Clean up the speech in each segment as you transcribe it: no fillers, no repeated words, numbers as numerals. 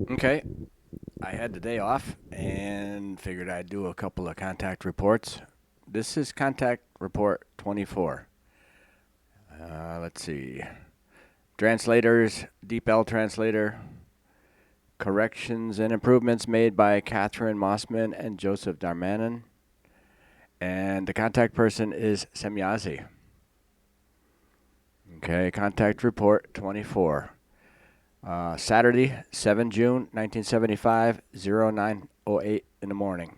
Okay, I had the day off and figured I'd do a couple of contact reports. This is contact report 24. Let's see. Translators, DeepL translator, corrections and improvements made by Catherine Mossman and Joseph Darmanin. And the contact person is Semjase. Okay, contact report 24. Saturday, 7 June 1975, 0908 in the morning.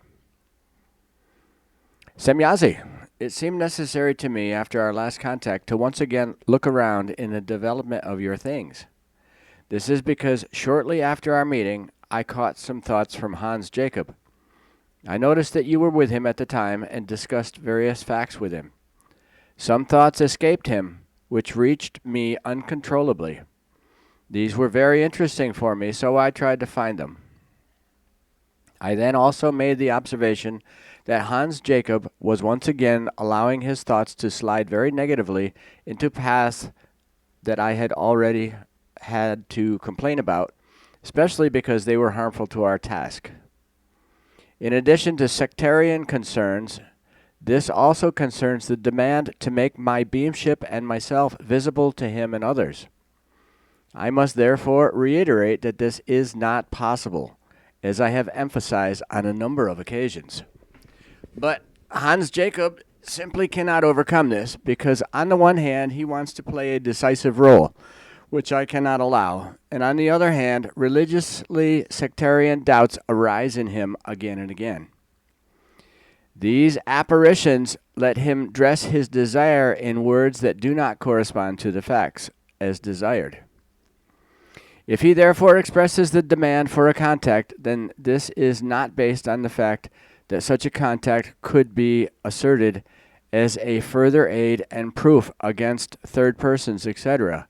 Semjase, it seemed necessary to me after our last contact to once again look around in the development of your things. This is because shortly after our meeting, I caught some thoughts from Hans Jacob. I noticed that you were with him at the time and discussed various facts with him. Some thoughts escaped him, which reached me uncontrollably. These were very interesting for me, so I tried to find them. I then also made the observation that Hans Jacob was once again allowing his thoughts to slide very negatively into paths that I had already had to complain about, especially because they were harmful to our task. In addition to sectarian concerns, this also concerns the demand to make my beamship and myself visible to him and others. I must therefore reiterate that this is not possible, as I have emphasized on a number of occasions. But Hans Jacob simply cannot overcome this because, on the one hand, he wants to play a decisive role, which I cannot allow, and on the other hand, religiously sectarian doubts arise in him again and again. These apparitions let him dress his desire in words that do not correspond to the facts as desired. If he therefore expresses the demand for a contact, then this is not based on the fact that such a contact could be asserted as a further aid and proof against third persons, etc.,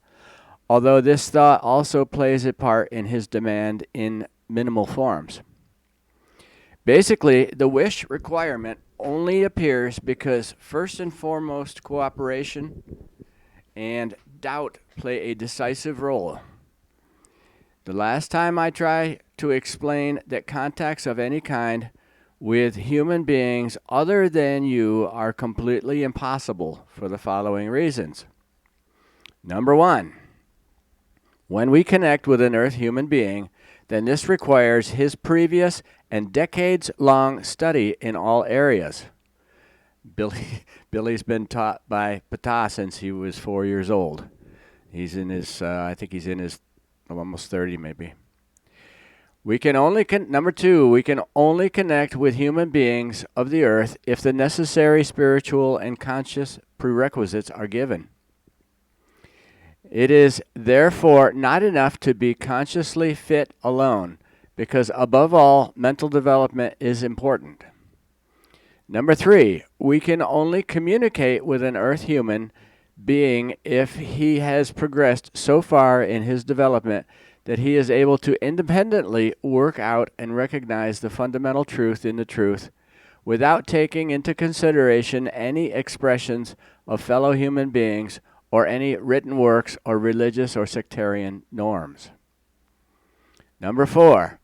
although this thought also plays a part in his demand in minimal forms. Basically, the wish requirement only appears because first and foremost cooperation and doubt play a decisive role. The last time I tried to explain that contacts of any kind with human beings other than you are completely impossible for the following reasons. Number one, when we connect with an Earth human being, then this requires his previous and decades-long study in all areas. Billy's been taught by Ptah since he was 4 years old. He's in his, I think he's in his almost 30 maybe. Number two, we can only connect with human beings of the earth if the necessary spiritual and conscious prerequisites are given. It is therefore not enough to be consciously fit alone, because above all, mental development is important. Number three, we can only communicate with an earth human being if he has progressed so far in his development that he is able to independently work out and recognize the fundamental truth in the truth without taking into consideration any expressions of fellow human beings or any written works or religious or sectarian norms. Number four,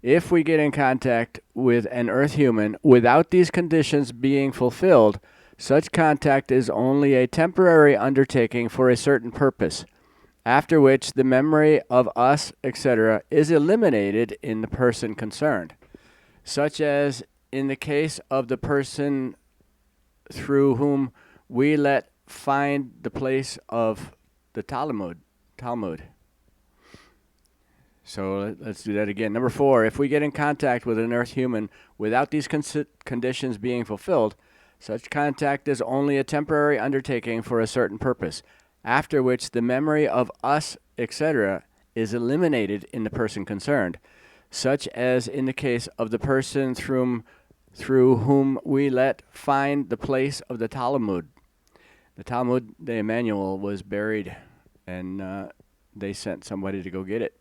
if we get in contact with an earth human without these conditions being fulfilled, such contact is only a temporary undertaking for a certain purpose, after which the memory of us, etc., is eliminated in the person concerned, such as in the case of the person through whom we let find the place of the Talmud. So let's do that again. Number four, if we get in contact with an earth human without these conditions being fulfilled, such contact is only a temporary undertaking for a certain purpose, after which the memory of us, etc., is eliminated in the person concerned, such as in the case of the person through whom we let find the place of the Talmud. The Talmud de Emmanuel was buried, and they sent somebody to go get it.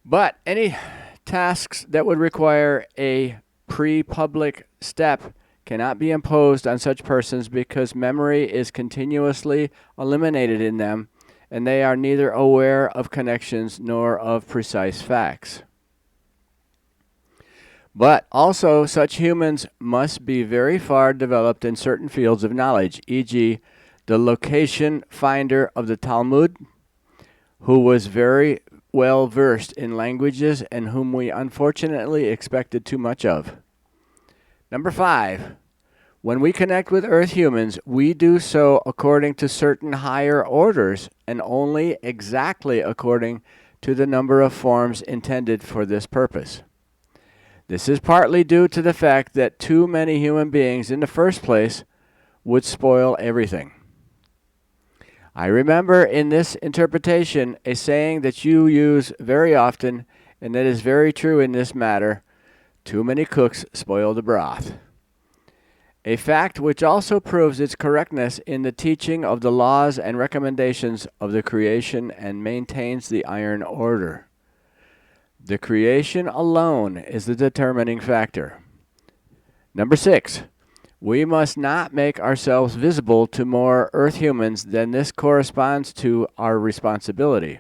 But any tasks that would require a pre-public step cannot be imposed on such persons because memory is continuously eliminated in them, and they are neither aware of connections nor of precise facts. But also, such humans must be very far developed in certain fields of knowledge, e.g., the location finder of the Talmud, who was very well versed in languages and whom we unfortunately expected too much of. Number 5, when we connect with Earth humans, we do so according to certain higher orders and only exactly according to the number of forms intended for this purpose. This is partly due to the fact that too many human beings in the first place would spoil everything. I remember in this interpretation a saying that you use very often, and that is very true in this matter: too many cooks spoil the broth. A fact which also proves its correctness in the teaching of the laws and recommendations of the creation and maintains the iron order. The creation alone is the determining factor. Number 6, we must not make ourselves visible to more Earth humans than this corresponds to our responsibility.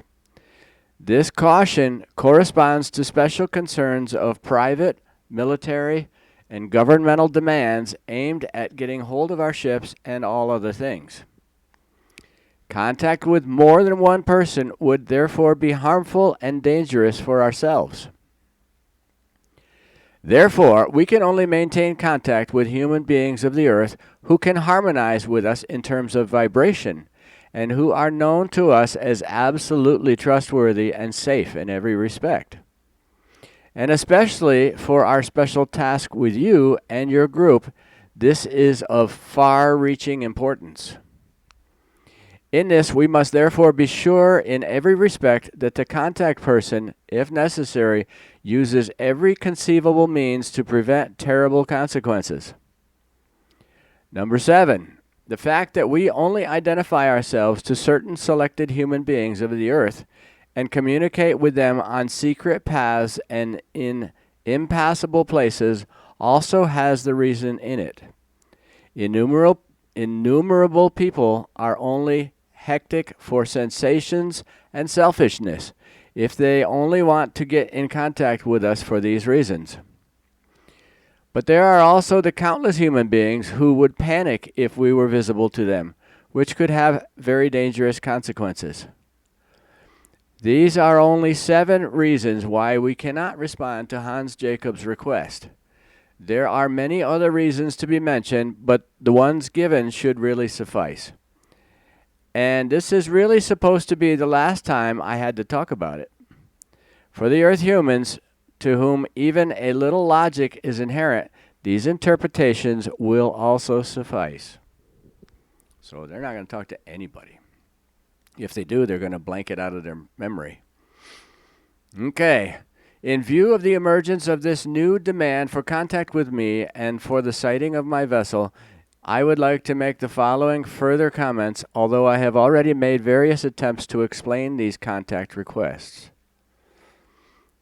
This caution corresponds to special concerns of private, military, and governmental demands aimed at getting hold of our ships and all other things. Contact with more than one person would therefore be harmful and dangerous for ourselves. Therefore, we can only maintain contact with human beings of the earth who can harmonize with us in terms of vibration and who are known to us as absolutely trustworthy and safe in every respect. And especially for our special task with you and your group, this is of far-reaching importance. In this, we must therefore be sure in every respect that the contact person, if necessary, uses every conceivable means to prevent terrible consequences. Number 7, the fact that we only identify ourselves to certain selected human beings of the earth and communicate with them on secret paths and in impassable places also has the reason in it. Innumerable people are only hectic for sensations and selfishness if they only want to get in contact with us for these reasons. But there are also the countless human beings who would panic if we were visible to them, which could have very dangerous consequences. These are only 7 reasons why we cannot respond to Hans Jacob's request. There are many other reasons to be mentioned, but the ones given should really suffice. And this is really supposed to be the last time I had to talk about it. For the earth humans, to whom even a little logic is inherent, these interpretations will also suffice. So they're not going to talk to anybody. If they do, they're going to blank it out of their memory. Okay. In view of the emergence of this new demand for contact with me and for the sighting of my vessel, I would like to make the following further comments, although I have already made various attempts to explain these contact requests.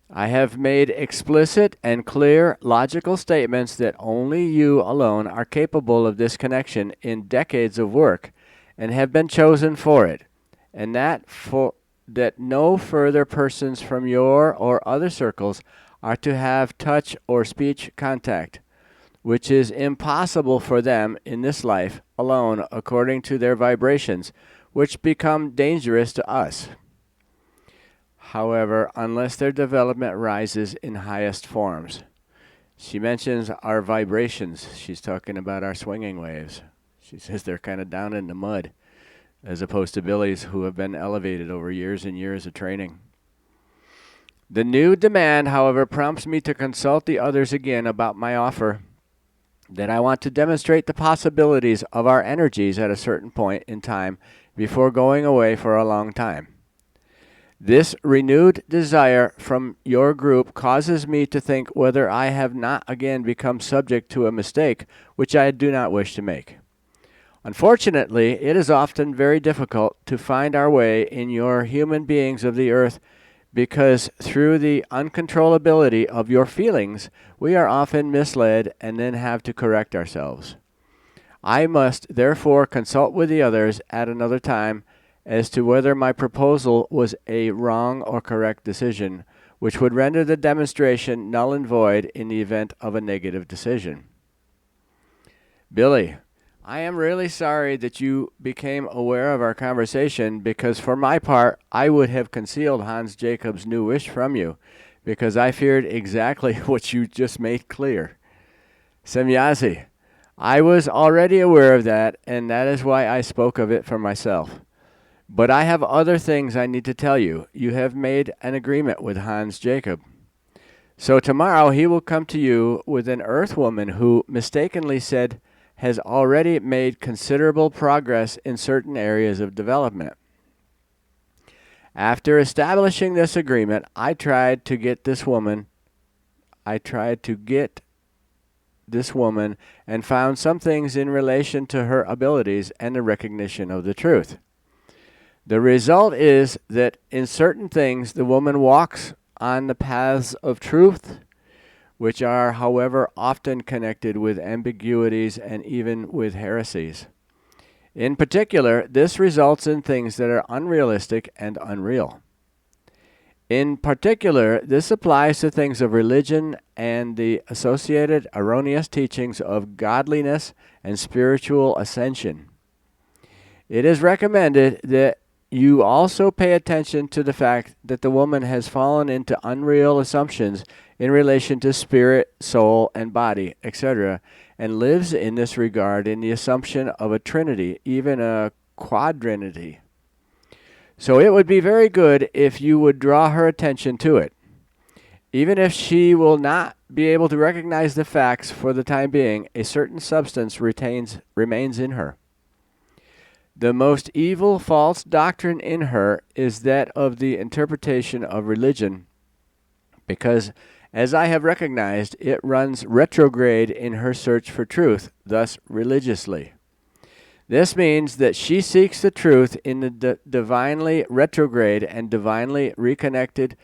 I have made explicit and clear logical statements that only you alone are capable of this connection in decades of work and have been chosen for it, and that no further persons from your or other circles are to have touch or speech contact, which is impossible for them in this life alone according to their vibrations, which become dangerous to us. However, unless their development rises in highest forms. She mentions our vibrations. She's talking about our swinging waves. She says they're kind of down in the mud, as opposed to Billy's, who have been elevated over years and years of training. The new demand, however, prompts me to consult the others again about my offer, that I want to demonstrate the possibilities of our energies at a certain point in time before going away for a long time. This renewed desire from your group causes me to think whether I have not again become subject to a mistake which I do not wish to make. Unfortunately, it is often very difficult to find our way in your human beings of the earth because through the uncontrollability of your feelings, we are often misled and then have to correct ourselves. I must therefore consult with the others at another time as to whether my proposal was a wrong or correct decision, which would render the demonstration null and void in the event of a negative decision. Billy, I am really sorry that you became aware of our conversation, because for my part, I would have concealed Hans Jacob's new wish from you, because I feared exactly what you just made clear. Semjase, I was already aware of that, and that is why I spoke of it for myself. But I have other things I need to tell you. You have made an agreement with Hans Jacob. So tomorrow he will come to you with an earth woman who mistakenly said has already made considerable progress in certain areas of development. After establishing this agreement, I tried to get this woman and found some things in relation to her abilities and the recognition of the truth. The result is that in certain things the woman walks on the paths of truth, which are, however, often connected with ambiguities and even with heresies. In particular, this results in things that are unrealistic and unreal. In particular, this applies to things of religion and the associated erroneous teachings of godliness and spiritual ascension. It is recommended that you also pay attention to the fact that the woman has fallen into unreal assumptions in relation to spirit, soul, and body, etc., and lives in this regard in the assumption of a trinity, even a quadrinity. So it would be very good if you would draw her attention to it. Even if she will not be able to recognize the facts for the time being, a certain substance remains in her. The most evil false doctrine in her is that of the interpretation of religion, because, as I have recognized, it runs retrograde in her search for truth, thus religiously. This means that she seeks the truth in the divinely retrograde and divinely reconnected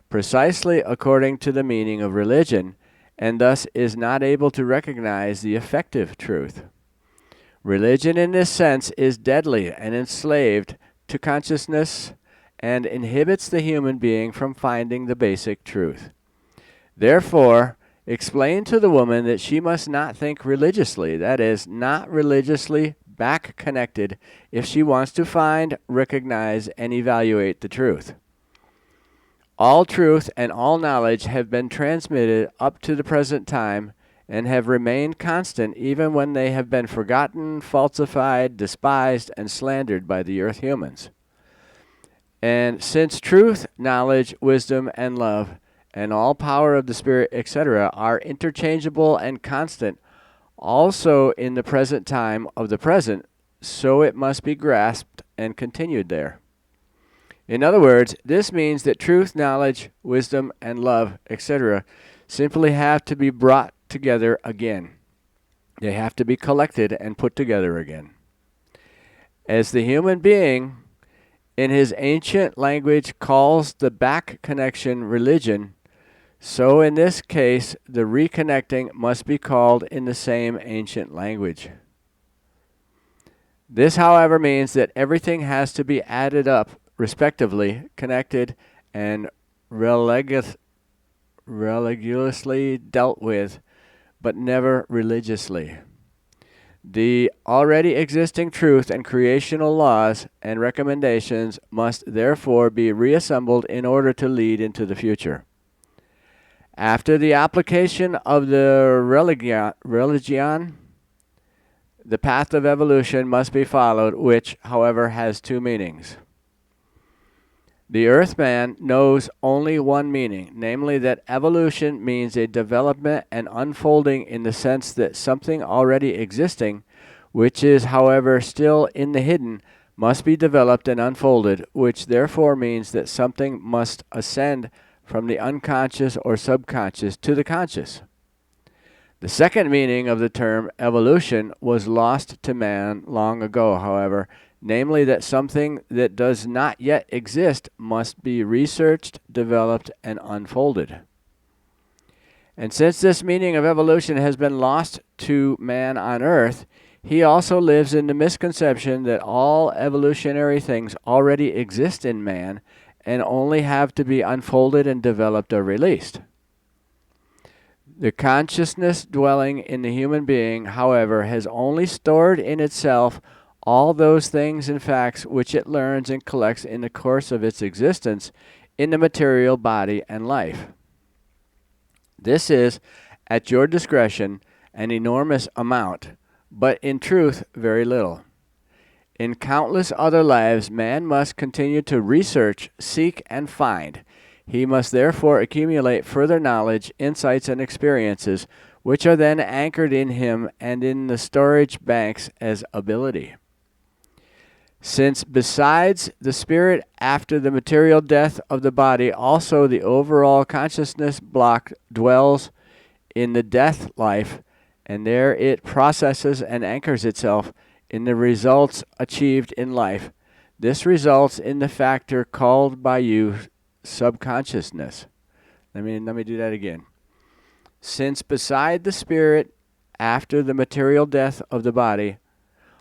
precisely according to the meaning of religion, and thus is not able to recognize the effective truth. Religion in this sense is deadly and enslaved to consciousness and inhibits the human being from finding the basic truth. Therefore, explain to the woman that she must not think religiously, that is, not religiously back-connected, if she wants to find, recognize, and evaluate the truth. All truth and all knowledge have been transmitted up to the present time and have remained constant even when they have been forgotten, falsified, despised, and slandered by the earth humans. And since truth, knowledge, wisdom, and love, and all power of the Spirit, etc., are interchangeable and constant also in the present time of the present, so it must be grasped and continued there. In other words, this means that truth, knowledge, wisdom, and love, etc., simply have to be brought together again. They have to be collected and put together again. As the human being, in his ancient language, calls the back connection religion, so in this case, the reconnecting must be called in the same ancient language. This, however, means that everything has to be added up, respectively, connected, and religiously dealt with, but never religiously. The already existing truth and creational laws and recommendations must therefore be reassembled in order to lead into the future. After the application of the religion, the path of evolution must be followed, which, however, has two meanings. The Earthman knows only one meaning, namely that evolution means a development and unfolding in the sense that something already existing, which is, however, still in the hidden, must be developed and unfolded, which therefore means that something must ascend from the unconscious or subconscious to the conscious. The second meaning of the term evolution was lost to man long ago, however, namely that something that does not yet exist must be researched, developed, and unfolded. And since this meaning of evolution has been lost to man on earth, He also lives in the misconception that all evolutionary things already exist in man and only have to be unfolded and developed or released. The consciousness dwelling in the human being, however, has only stored in itself all those things and facts which it learns and collects in the course of its existence in the material body and life. This is, at your discretion, an enormous amount, but in truth, very little. In countless other lives, man must continue to research, seek, and find. He must therefore accumulate further knowledge, insights, and experiences, which are then anchored in him and in the storage banks as ability. Since besides the spirit after the material death of the body, also the overall consciousness block dwells in the death life, and there it processes and anchors itself in the results achieved in life. This results in the factor called by you subconsciousness. Let me do that again. Since beside the spirit after the material death of the body,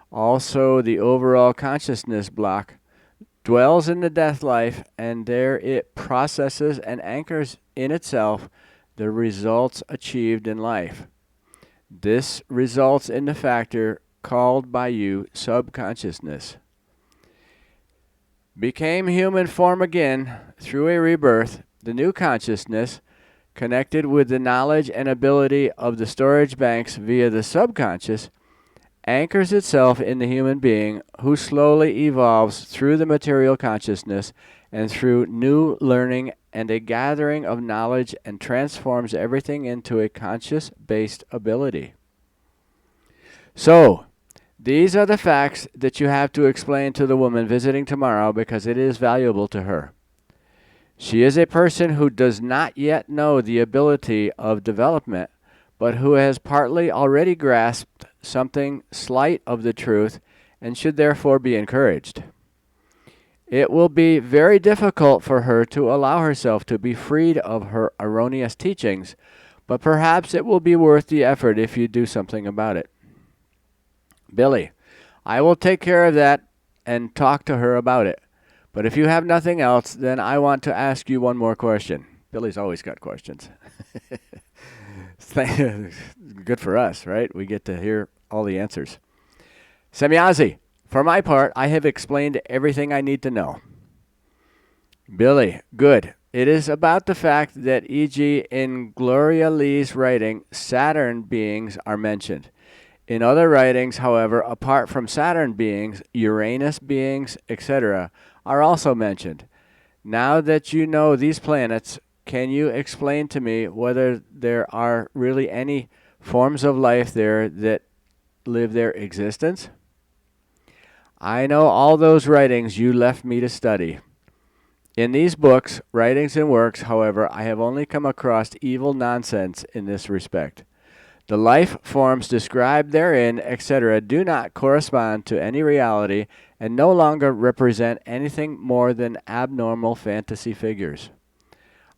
also the overall consciousness block dwells in the death life, and there it processes and anchors in itself the results achieved in life. This results in the factor called by you subconsciousness. Became human form again through a rebirth, the new consciousness, connected with the knowledge and ability of the storage banks via the subconscious, anchors itself in the human being, who slowly evolves through the material consciousness and through new learning and a gathering of knowledge, and transforms everything into a conscious-based ability. So, these are the facts that you have to explain to the woman visiting tomorrow, because it is valuable to her. She is a person who does not yet know the ability of development, but who has partly already grasped something slight of the truth and should therefore be encouraged. It will be very difficult for her to allow herself to be freed of her erroneous teachings, but perhaps it will be worth the effort if you do something about it. Billy, I will take care of that and talk to her about it. But if you have nothing else, then I want to ask you one more question. Billy's always got questions. Good for us, right? We get to hear all the answers. Semjase, for my part, I have explained everything I need to know. Billy, good. It is about the fact that, e.g., in Gloria Lee's writing, Saturn beings are mentioned. In other writings, however, apart from Saturn beings, Uranus beings, etc., are also mentioned. Now that you know these planets, can you explain to me whether there are really any forms of life there that live their existence? I know all those writings you left me to study. In these books, writings and works, however, I have only come across evil nonsense in this respect. The life forms described therein, etc., do not correspond to any reality and no longer represent anything more than abnormal fantasy figures.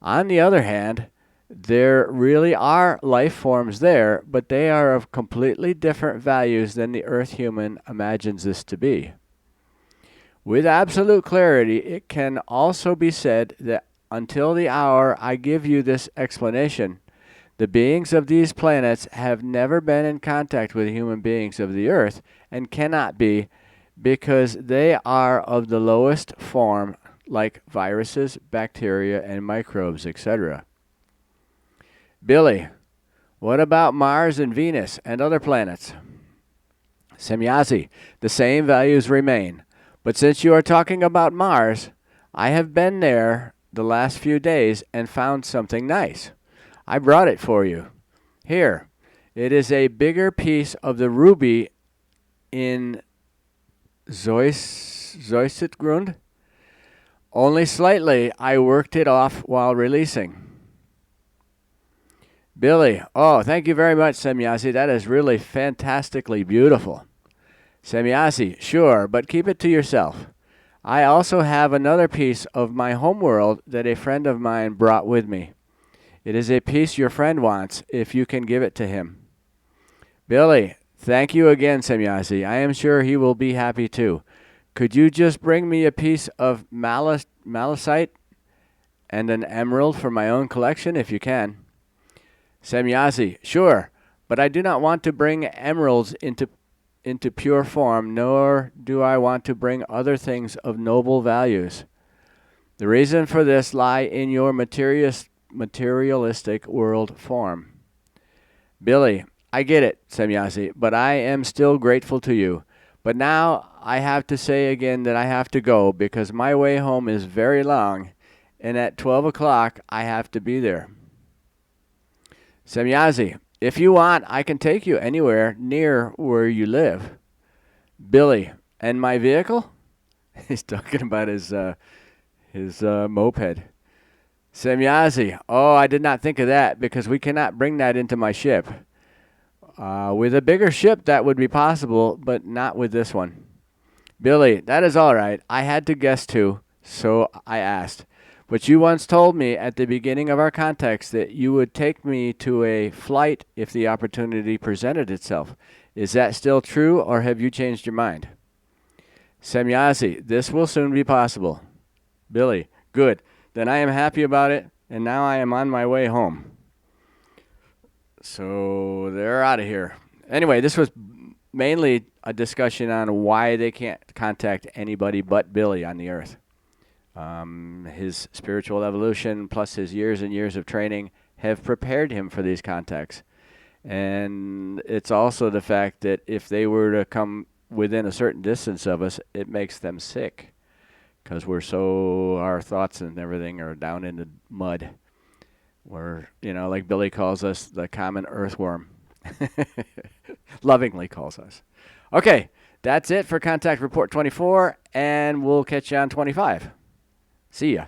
On the other hand, there really are life forms there, but they are of completely different values than the Earth human imagines this to be. With absolute clarity, it can also be said that until the hour I give you this explanation, the beings of these planets have never been in contact with human beings of the Earth, and cannot be, because they are of the lowest form, like viruses, bacteria, and microbes, etc. Billy, what about Mars and Venus and other planets? Semjase, the same values remain. But since you are talking about Mars, I have been there the last few days and found something nice. I brought it for you. Here, it is a bigger piece of the ruby in Zoisitgrund. Only slightly, I worked it off while releasing. Billy, oh, thank you very much, Semjase. That is really fantastically beautiful. Semjase, sure, but keep it to yourself. I also have another piece of my homeworld that a friend of mine brought with me. It is a piece your friend wants, if you can give it to him. Billy, Thank you again, Semjase. I am sure he will be happy too. Could you just bring me a piece of malachite and an emerald for my own collection if you can? Semjase, sure, but I do not want to bring emeralds into pure form, nor do I want to bring other things of noble values. The reason for this lie in your materialistic world form. Billy, I get it, Semjase, but I am still grateful to you. But now I have to say again that I have to go because my way home is very long, and at 12 o'clock I have to be there. Semjase, if you want, I can take you anywhere near where you live. Billy, and my vehicle? He's talking about his moped. Semjase, oh, I did not think of that because we cannot bring that into my ship. With a bigger ship, that would be possible, but not with this one. Billy, that is all right. I had to guess too, so I asked. But you once told me at the beginning of our context that you would take me to a flight if the opportunity presented itself. Is that still true, or have you changed your mind? Semjase, this will soon be possible. Billy, good. Then I am happy about it, and now I am on my way home. So they're out of here. Anyway, this was mainly a discussion on why they can't contact anybody but Billy on the earth. His spiritual evolution plus his years and years of training have prepared him for these contacts. And it's also the fact that if they were to come within a certain distance of us, it makes them sick because our thoughts and everything are down in the mud. We're, like Billy calls us, the common earthworm. Lovingly calls us. Okay, that's it for Contact Report 24, and we'll catch you on 25. See ya.